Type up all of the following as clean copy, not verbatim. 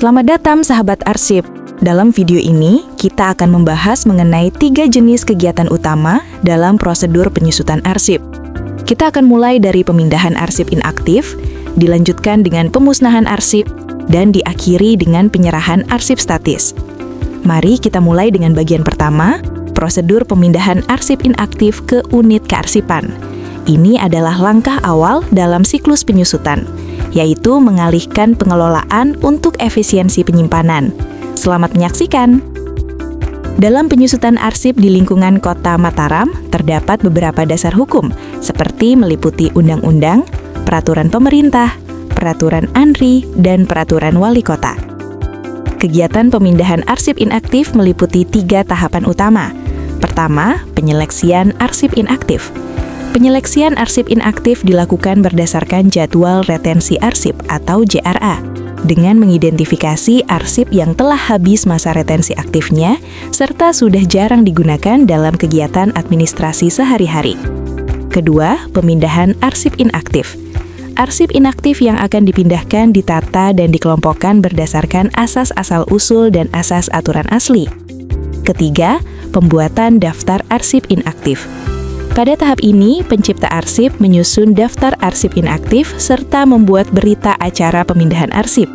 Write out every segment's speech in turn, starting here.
Selamat datang sahabat arsip. Dalam video ini, kita akan membahas mengenai 3 jenis kegiatan utama dalam prosedur penyusutan arsip. Kita akan mulai dari pemindahan arsip inaktif, dilanjutkan dengan pemusnahan arsip, dan diakhiri dengan penyerahan arsip statis. Mari kita mulai dengan bagian pertama, prosedur pemindahan arsip inaktif ke unit kearsipan. Ini adalah langkah awal dalam siklus penyusutan, yaitu mengalihkan pengelolaan untuk efisiensi penyimpanan. Selamat menyaksikan! Dalam penyusutan arsip di lingkungan Kota Mataram, terdapat beberapa dasar hukum, seperti meliputi undang-undang, peraturan pemerintah, peraturan ANRI, dan peraturan wali kota. Kegiatan pemindahan arsip inaktif meliputi 3 tahapan utama. Pertama, penyeleksian arsip inaktif. Penyeleksian arsip inaktif dilakukan berdasarkan jadwal retensi arsip atau JRA, dengan mengidentifikasi arsip yang telah habis masa retensi aktifnya, serta sudah jarang digunakan dalam kegiatan administrasi sehari-hari. Kedua, pemindahan arsip inaktif. Arsip inaktif yang akan dipindahkan ditata dan dikelompokkan berdasarkan asas asal-usul dan asas aturan asli. Ketiga, pembuatan daftar arsip inaktif. Pada tahap ini, pencipta arsip menyusun daftar arsip inaktif serta membuat berita acara pemindahan arsip.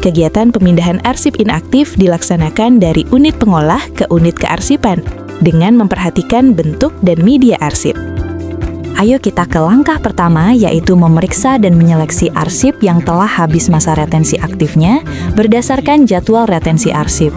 Kegiatan pemindahan arsip inaktif dilaksanakan dari unit pengolah ke unit kearsipan dengan memperhatikan bentuk dan media arsip. Ayo kita ke langkah pertama, yaitu memeriksa dan menyeleksi arsip yang telah habis masa retensi aktifnya berdasarkan jadwal retensi arsip.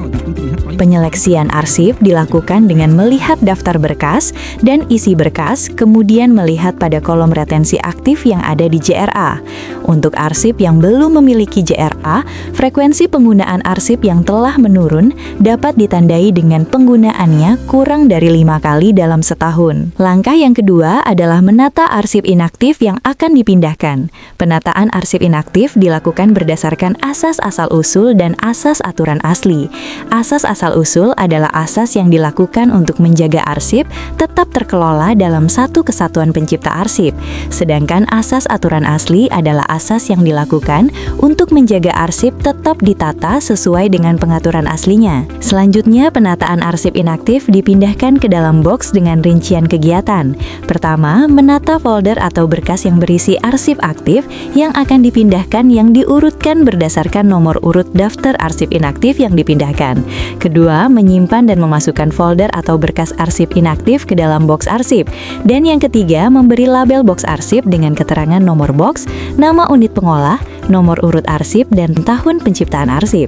Penyeleksian arsip dilakukan dengan melihat daftar berkas dan isi berkas, kemudian melihat pada kolom retensi aktif yang ada di JRA. Untuk arsip yang belum memiliki JRA, frekuensi penggunaan arsip yang telah menurun dapat ditandai dengan penggunaannya kurang dari 5 kali dalam setahun. Langkah yang kedua adalah menata arsip inaktif yang akan dipindahkan. Penataan arsip inaktif dilakukan berdasarkan asas asal-usul dan asas aturan asli. Asas asal-usul adalah asas yang dilakukan untuk menjaga arsip tetap terkelola dalam satu kesatuan pencipta arsip. Sedangkan asas aturan asli adalah asas yang dilakukan untuk menjaga arsip tetap ditata sesuai dengan pengaturan aslinya. Selanjutnya, penataan arsip inaktif dipindahkan ke dalam box dengan rincian kegiatan. Pertama, menata folder atau berkas yang berisi arsip aktif yang akan dipindahkan yang diurutkan berdasarkan nomor urut daftar arsip inaktif yang dipindahkan. Kedua, menyimpan dan memasukkan folder atau berkas arsip inaktif ke dalam box arsip. Dan yang ketiga, memberi label box arsip dengan keterangan nomor box, nama unit pengolah, nomor urut arsip, dan tahun penciptaan arsip.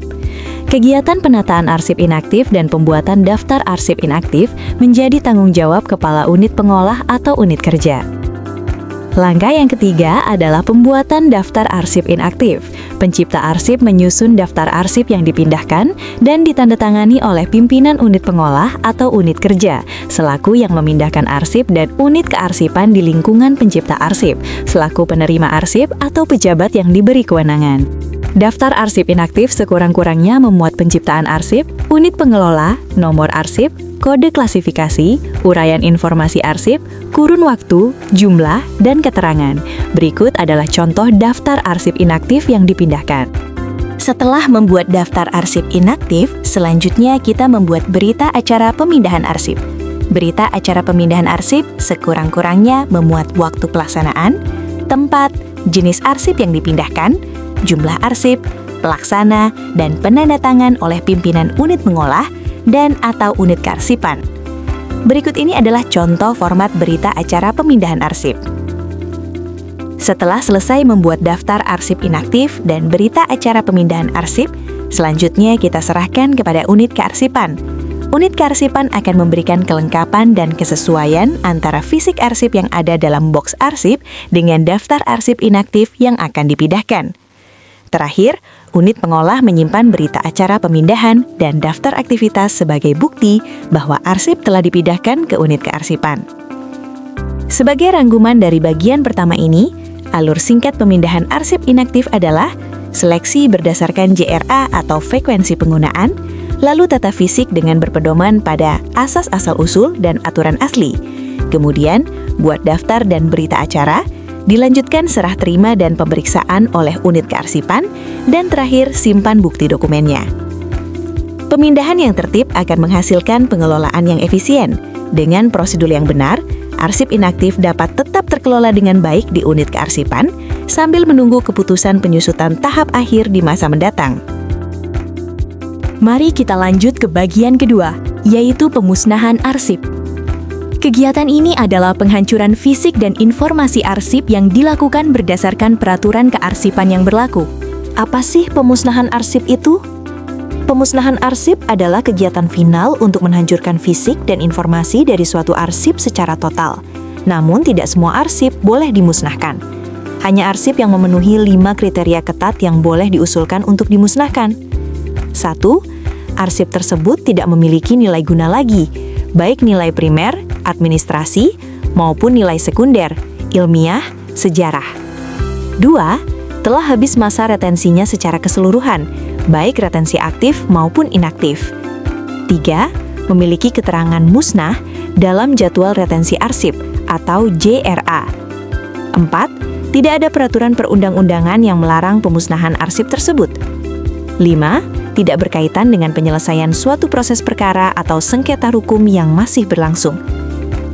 Kegiatan penataan arsip inaktif dan pembuatan daftar arsip inaktif menjadi tanggung jawab kepala unit pengolah atau unit kerja. Langkah yang ketiga adalah pembuatan daftar arsip inaktif. Pencipta arsip menyusun daftar arsip yang dipindahkan dan ditandatangani oleh pimpinan unit pengolah atau unit kerja, selaku yang memindahkan arsip, dan unit kearsipan di lingkungan pencipta arsip, selaku penerima arsip atau pejabat yang diberi kewenangan. Daftar arsip inaktif sekurang-kurangnya memuat penciptaan arsip, unit pengelola, nomor arsip, kode klasifikasi, uraian informasi arsip, kurun waktu, jumlah, dan keterangan. Berikut adalah contoh daftar arsip inaktif yang dipindahkan. Setelah membuat daftar arsip inaktif, selanjutnya kita membuat berita acara pemindahan arsip. Berita acara pemindahan arsip sekurang-kurangnya memuat waktu pelaksanaan, tempat, jenis arsip yang dipindahkan, jumlah arsip, pelaksana, dan penandatangan oleh pimpinan unit mengolah dan atau unit kearsipan. Berikut ini adalah contoh format berita acara pemindahan arsip. Setelah selesai membuat daftar arsip inaktif dan berita acara pemindahan arsip, selanjutnya kita serahkan kepada unit kearsipan. Unit kearsipan akan memberikan kelengkapan dan kesesuaian antara fisik arsip yang ada dalam box arsip dengan daftar arsip inaktif yang akan dipindahkan. Terakhir, unit pengolah menyimpan berita acara pemindahan dan daftar aktivitas sebagai bukti bahwa arsip telah dipindahkan ke unit kearsipan. Sebagai rangkuman dari bagian pertama ini, alur singkat pemindahan arsip inaktif adalah seleksi berdasarkan JRA atau frekuensi penggunaan, lalu tata fisik dengan berpedoman pada asas asal-usul dan aturan asli. Kemudian, buat daftar dan berita acara, Dilanjutkan serah terima dan pemeriksaan oleh unit kearsipan, dan terakhir simpan bukti dokumennya. Pemindahan yang tertib akan menghasilkan pengelolaan yang efisien. Dengan prosedur yang benar, arsip inaktif dapat tetap terkelola dengan baik di unit kearsipan sambil menunggu keputusan penyusutan tahap akhir di masa mendatang. Mari kita lanjut ke bagian kedua, yaitu pemusnahan arsip. Kegiatan ini adalah penghancuran fisik dan informasi arsip yang dilakukan berdasarkan peraturan kearsipan yang berlaku. Apa sih pemusnahan arsip itu? Pemusnahan arsip adalah kegiatan final untuk menghancurkan fisik dan informasi dari suatu arsip secara total. Namun tidak semua arsip boleh dimusnahkan. Hanya arsip yang memenuhi 5 kriteria ketat yang boleh diusulkan untuk dimusnahkan. 1. Arsip tersebut tidak memiliki nilai guna lagi, baik nilai primer, administrasi, maupun nilai sekunder, ilmiah, sejarah. 2. Telah habis masa retensinya secara keseluruhan, baik retensi aktif maupun inaktif. 3. Memiliki keterangan musnah dalam jadwal retensi arsip atau JRA. 4. Tidak ada peraturan perundang-undangan yang melarang pemusnahan arsip tersebut. 5. Tidak berkaitan dengan penyelesaian suatu proses perkara atau sengketa hukum yang masih berlangsung.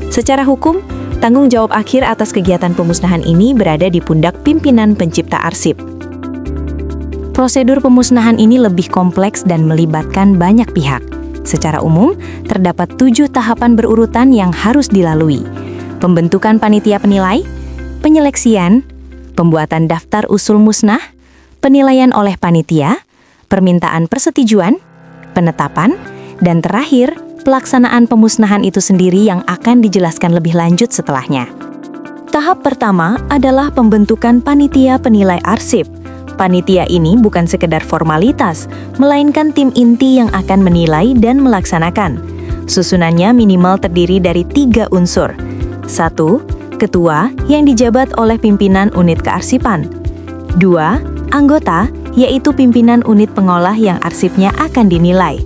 Secara hukum, tanggung jawab akhir atas kegiatan pemusnahan ini berada di pundak pimpinan pencipta arsip. Prosedur pemusnahan ini lebih kompleks dan melibatkan banyak pihak. Secara umum, terdapat 7 tahapan berurutan yang harus dilalui. Pembentukan panitia penilai, penyeleksian, pembuatan daftar usul musnah, penilaian oleh panitia, permintaan persetujuan, penetapan, dan terakhir, pelaksanaan pemusnahan itu sendiri yang akan dijelaskan lebih lanjut setelahnya. Tahap pertama adalah pembentukan panitia penilai arsip. Panitia ini bukan sekedar formalitas, melainkan tim inti yang akan menilai dan melaksanakan. Susunannya minimal terdiri dari 3 unsur. 1. Ketua yang dijabat oleh pimpinan unit kearsipan. 2. Anggota, yaitu pimpinan unit pengolah yang arsipnya akan dinilai.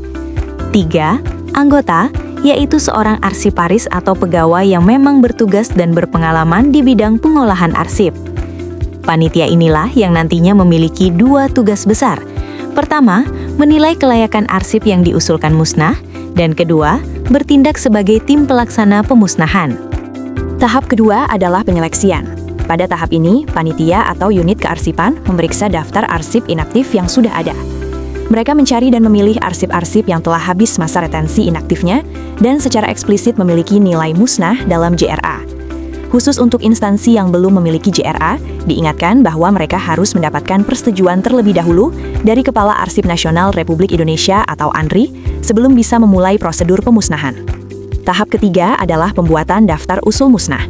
3. Anggota, yaitu seorang arsiparis atau pegawai yang memang bertugas dan berpengalaman di bidang pengolahan arsip. Panitia inilah yang nantinya memiliki 2 tugas besar. Pertama, menilai kelayakan arsip yang diusulkan musnah, dan kedua, bertindak sebagai tim pelaksana pemusnahan. Tahap kedua adalah penyeleksian. Pada tahap ini, panitia atau unit kearsipan memeriksa daftar arsip inaktif yang sudah ada. Mereka mencari dan memilih arsip-arsip yang telah habis masa retensi inaktifnya dan secara eksplisit memiliki nilai musnah dalam JRA. Khusus untuk instansi yang belum memiliki JRA, diingatkan bahwa mereka harus mendapatkan persetujuan terlebih dahulu dari Kepala Arsip Nasional Republik Indonesia atau ANRI sebelum bisa memulai prosedur pemusnahan. Tahap ketiga adalah pembuatan daftar usul musnah.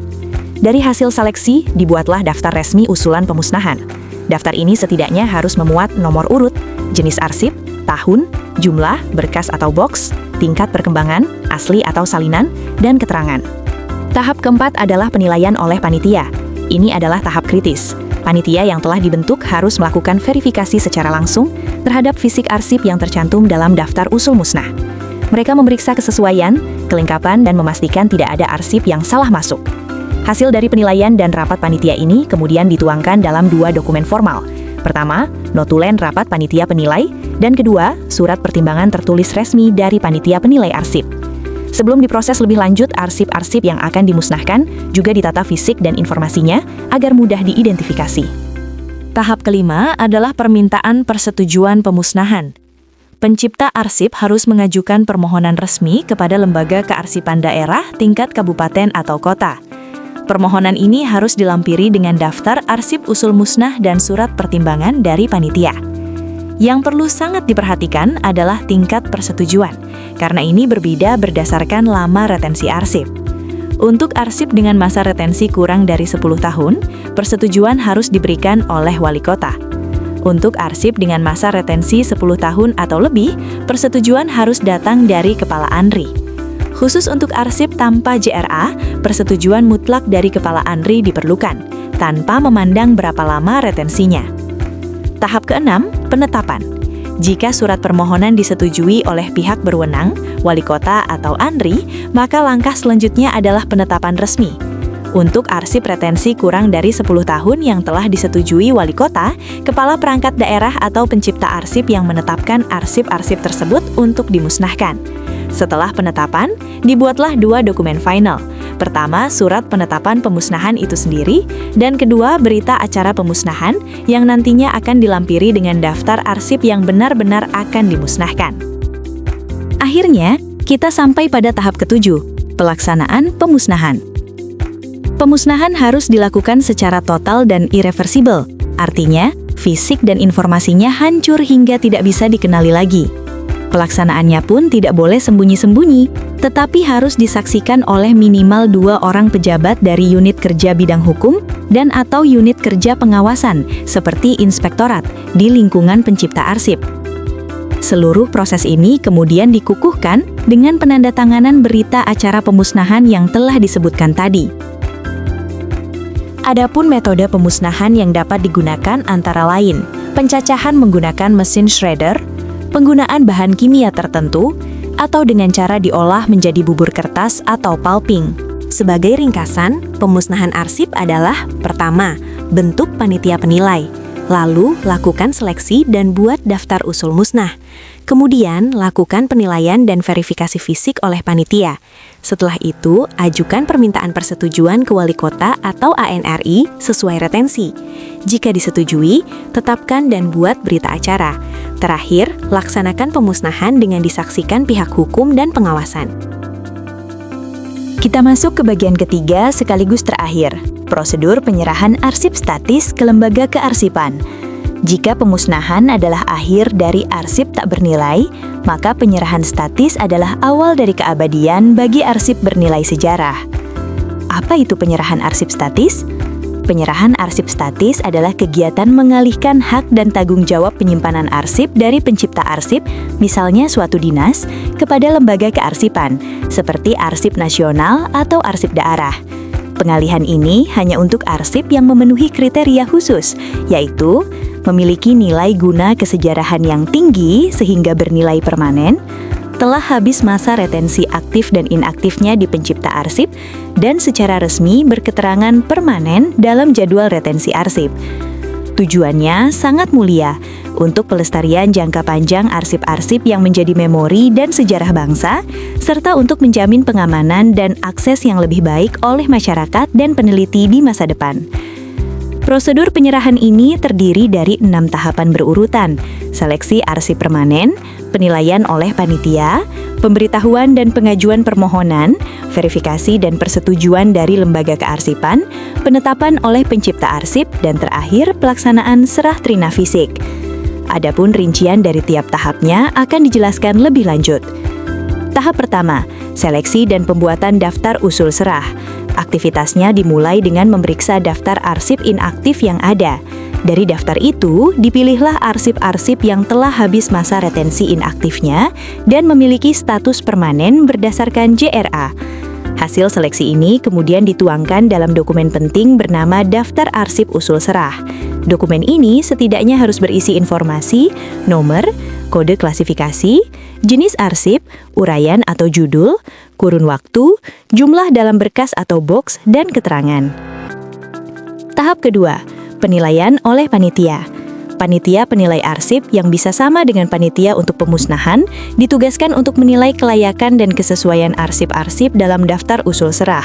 Dari hasil seleksi, dibuatlah daftar resmi usulan pemusnahan. Daftar ini setidaknya harus memuat nomor urut, jenis arsip, tahun, jumlah, berkas atau box, tingkat perkembangan, asli atau salinan, dan keterangan. Tahap keempat adalah penilaian oleh panitia. Ini adalah tahap kritis. Panitia yang telah dibentuk harus melakukan verifikasi secara langsung terhadap fisik arsip yang tercantum dalam daftar usul musnah. Mereka memeriksa kesesuaian, kelengkapan, dan memastikan tidak ada arsip yang salah masuk. Hasil dari penilaian dan rapat panitia ini kemudian dituangkan dalam 2 dokumen formal. Pertama, notulen rapat panitia penilai, dan kedua, surat pertimbangan tertulis resmi dari panitia penilai arsip. Sebelum diproses lebih lanjut, arsip-arsip yang akan dimusnahkan juga ditata fisik dan informasinya agar mudah diidentifikasi. Tahap kelima adalah permintaan persetujuan pemusnahan. Pencipta arsip harus mengajukan permohonan resmi kepada lembaga kearsipan daerah tingkat kabupaten atau kota. Permohonan ini harus dilampiri dengan daftar arsip usul musnah dan surat pertimbangan dari panitia. Yang perlu sangat diperhatikan adalah tingkat persetujuan, karena ini berbeda berdasarkan lama retensi arsip. Untuk arsip dengan masa retensi kurang dari 10 tahun, persetujuan harus diberikan oleh wali kota. Untuk arsip dengan masa retensi 10 tahun atau lebih, persetujuan harus datang dari Kepala ANRI. Khusus untuk arsip tanpa JRA, persetujuan mutlak dari Kepala ANRI diperlukan, tanpa memandang berapa lama retensinya. Tahap keenam, penetapan. Jika surat permohonan disetujui oleh pihak berwenang, wali kota atau ANRI, maka langkah selanjutnya adalah penetapan resmi. Untuk arsip retensi kurang dari 10 tahun yang telah disetujui wali kota, kepala perangkat daerah atau pencipta arsip yang menetapkan arsip-arsip tersebut untuk dimusnahkan. Setelah penetapan, dibuatlah 2 dokumen final. Pertama, surat penetapan pemusnahan itu sendiri, dan kedua, berita acara pemusnahan yang nantinya akan dilampiri dengan daftar arsip yang benar-benar akan dimusnahkan. Akhirnya, kita sampai pada tahap ketujuh, pelaksanaan pemusnahan. Pemusnahan harus dilakukan secara total dan irreversibel, artinya fisik dan informasinya hancur hingga tidak bisa dikenali lagi. Pelaksanaannya pun tidak boleh sembunyi-sembunyi, tetapi harus disaksikan oleh minimal 2 orang pejabat dari unit kerja bidang hukum dan atau unit kerja pengawasan, seperti inspektorat, di lingkungan pencipta arsip. Seluruh proses ini kemudian dikukuhkan dengan penandatanganan berita acara pemusnahan yang telah disebutkan tadi. Adapun metode pemusnahan yang dapat digunakan antara lain, pencacahan menggunakan mesin shredder, penggunaan bahan kimia tertentu, atau dengan cara diolah menjadi bubur kertas atau pulping. Sebagai ringkasan, pemusnahan arsip adalah: pertama, bentuk panitia penilai, lalu lakukan seleksi dan buat daftar usul musnah. Kemudian, lakukan penilaian dan verifikasi fisik oleh panitia. Setelah itu, ajukan permintaan persetujuan ke wali kota atau ANRI sesuai retensi. Jika disetujui, tetapkan dan buat berita acara. Terakhir, laksanakan pemusnahan dengan disaksikan pihak hukum dan pengawasan. Kita masuk ke bagian ketiga sekaligus terakhir, prosedur penyerahan arsip statis ke lembaga kearsipan. Jika pemusnahan adalah akhir dari arsip tak bernilai, maka penyerahan statis adalah awal dari keabadian bagi arsip bernilai sejarah. Apa itu penyerahan arsip statis? Penyerahan arsip statis adalah kegiatan mengalihkan hak dan tanggung jawab penyimpanan arsip dari pencipta arsip, misalnya suatu dinas, kepada lembaga kearsipan, seperti arsip nasional atau arsip daerah. Pengalihan ini hanya untuk arsip yang memenuhi kriteria khusus, yaitu memiliki nilai guna kesejarahan yang tinggi sehingga bernilai permanen, telah habis masa retensi aktif dan inaktifnya di pencipta arsip, dan secara resmi berketerangan permanen dalam jadwal retensi arsip. Tujuannya sangat mulia untuk pelestarian jangka panjang arsip-arsip yang menjadi memori dan sejarah bangsa, serta untuk menjamin pengamanan dan akses yang lebih baik oleh masyarakat dan peneliti di masa depan. Prosedur penyerahan ini terdiri dari 6 tahapan berurutan: seleksi arsip permanen, penilaian oleh panitia, pemberitahuan dan pengajuan permohonan, verifikasi dan persetujuan dari lembaga kearsipan, penetapan oleh pencipta arsip, dan terakhir pelaksanaan serah terima fisik. Adapun rincian dari tiap tahapnya akan dijelaskan lebih lanjut. Tahap pertama, seleksi dan pembuatan daftar usul serah. Aktivitasnya dimulai dengan memeriksa daftar arsip inaktif yang ada. Dari daftar itu, dipilihlah arsip-arsip yang telah habis masa retensi inaktifnya dan memiliki status permanen berdasarkan JRA. Hasil seleksi ini kemudian dituangkan dalam dokumen penting bernama Daftar Arsip Usul Serah. Dokumen ini setidaknya harus berisi informasi, nomor, kode klasifikasi, jenis arsip, uraian atau judul, kurun waktu, jumlah dalam berkas atau box, dan keterangan. Tahap kedua, penilaian oleh panitia. Panitia penilai arsip yang bisa sama dengan panitia untuk pemusnahan ditugaskan untuk menilai kelayakan dan kesesuaian arsip-arsip dalam daftar usul serah.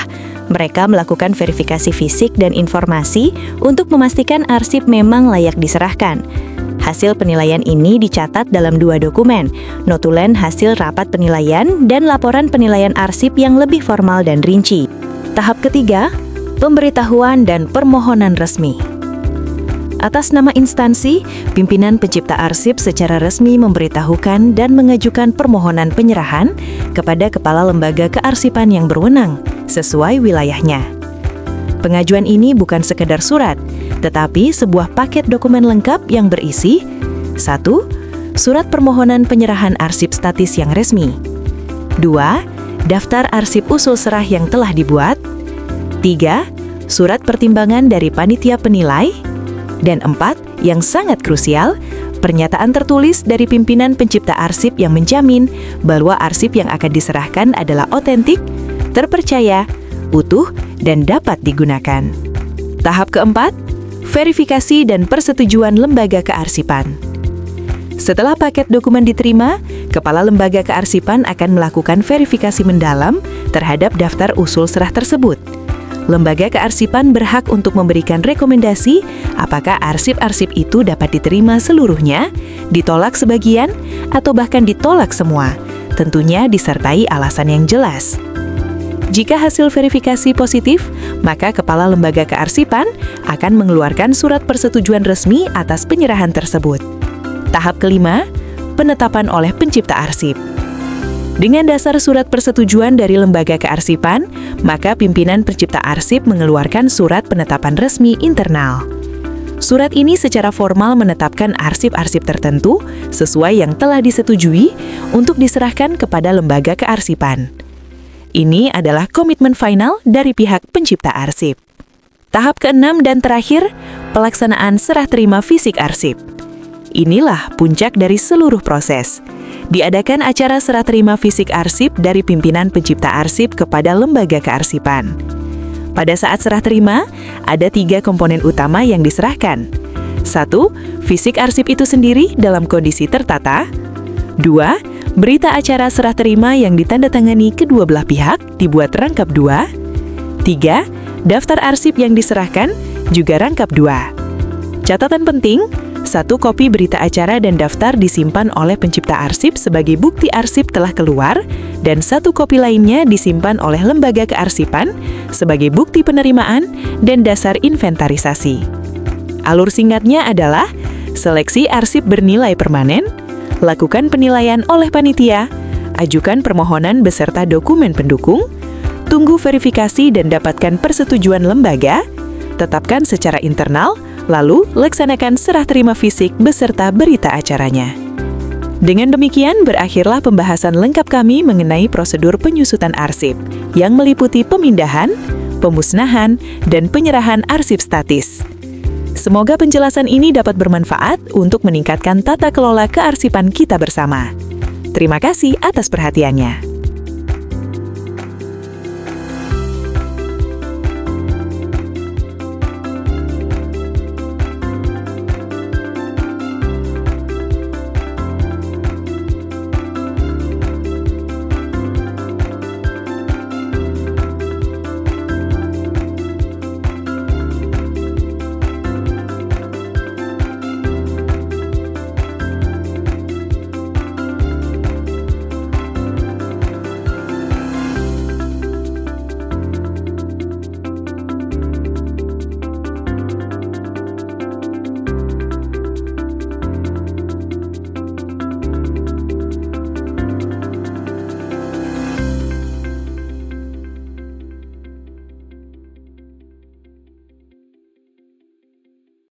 Mereka melakukan verifikasi fisik dan informasi untuk memastikan arsip memang layak diserahkan. Hasil penilaian ini dicatat dalam 2 dokumen, notulen hasil rapat penilaian dan laporan penilaian arsip yang lebih formal dan rinci. Tahap ketiga, pemberitahuan dan permohonan resmi. Atas nama instansi, pimpinan pencipta arsip secara resmi memberitahukan dan mengajukan permohonan penyerahan kepada kepala lembaga kearsipan yang berwenang sesuai wilayahnya. Pengajuan ini bukan sekedar surat, tetapi sebuah paket dokumen lengkap yang berisi 1. Surat permohonan penyerahan arsip statis yang resmi. 2. Daftar arsip usul serah yang telah dibuat. 3. Surat pertimbangan dari panitia penilai. Dan 4, yang sangat krusial, pernyataan tertulis dari pimpinan pencipta arsip yang menjamin bahwa arsip yang akan diserahkan adalah otentik, terpercaya, utuh dan dapat digunakan. Tahap keempat, verifikasi dan persetujuan lembaga kearsipan. Setelah paket dokumen diterima, Kepala Lembaga Kearsipan akan melakukan verifikasi mendalam terhadap daftar usul serah tersebut. Lembaga kearsipan berhak untuk memberikan rekomendasi apakah arsip-arsip itu dapat diterima seluruhnya, ditolak sebagian, atau bahkan ditolak semua, tentunya disertai alasan yang jelas. Jika hasil verifikasi positif, maka Kepala Lembaga Kearsipan akan mengeluarkan surat persetujuan resmi atas penyerahan tersebut. Tahap kelima, penetapan oleh pencipta arsip. Dengan dasar surat persetujuan dari Lembaga Kearsipan, maka pimpinan pencipta arsip mengeluarkan surat penetapan resmi internal. Surat ini secara formal menetapkan arsip-arsip tertentu sesuai yang telah disetujui untuk diserahkan kepada Lembaga Kearsipan. Ini adalah komitmen final dari pihak pencipta arsip. Tahap keenam dan terakhir, pelaksanaan serah terima fisik arsip. Inilah puncak dari seluruh proses. Diadakan acara serah terima fisik arsip dari pimpinan pencipta arsip kepada Lembaga Kearsipan. Pada saat serah terima, ada 3 komponen utama yang diserahkan. 1. Fisik arsip itu sendiri dalam kondisi tertata. 2. Berita acara serah terima yang ditandatangani kedua belah pihak dibuat rangkap 2. 3. Daftar arsip yang diserahkan juga rangkap 2. Catatan penting, 1 kopi berita acara dan daftar disimpan oleh pencipta arsip sebagai bukti arsip telah keluar, dan 1 kopi lainnya disimpan oleh Lembaga Kearsipan sebagai bukti penerimaan dan dasar inventarisasi. Alur singkatnya adalah seleksi arsip bernilai permanen, lakukan penilaian oleh panitia, ajukan permohonan beserta dokumen pendukung, tunggu verifikasi dan dapatkan persetujuan lembaga, tetapkan secara internal, lalu laksanakan serah terima fisik beserta berita acaranya. Dengan demikian, berakhirlah pembahasan lengkap kami mengenai prosedur penyusutan arsip, yang meliputi pemindahan, pemusnahan, dan penyerahan arsip statis. Semoga penjelasan ini dapat bermanfaat untuk meningkatkan tata kelola kearsipan kita bersama. Terima kasih atas perhatiannya.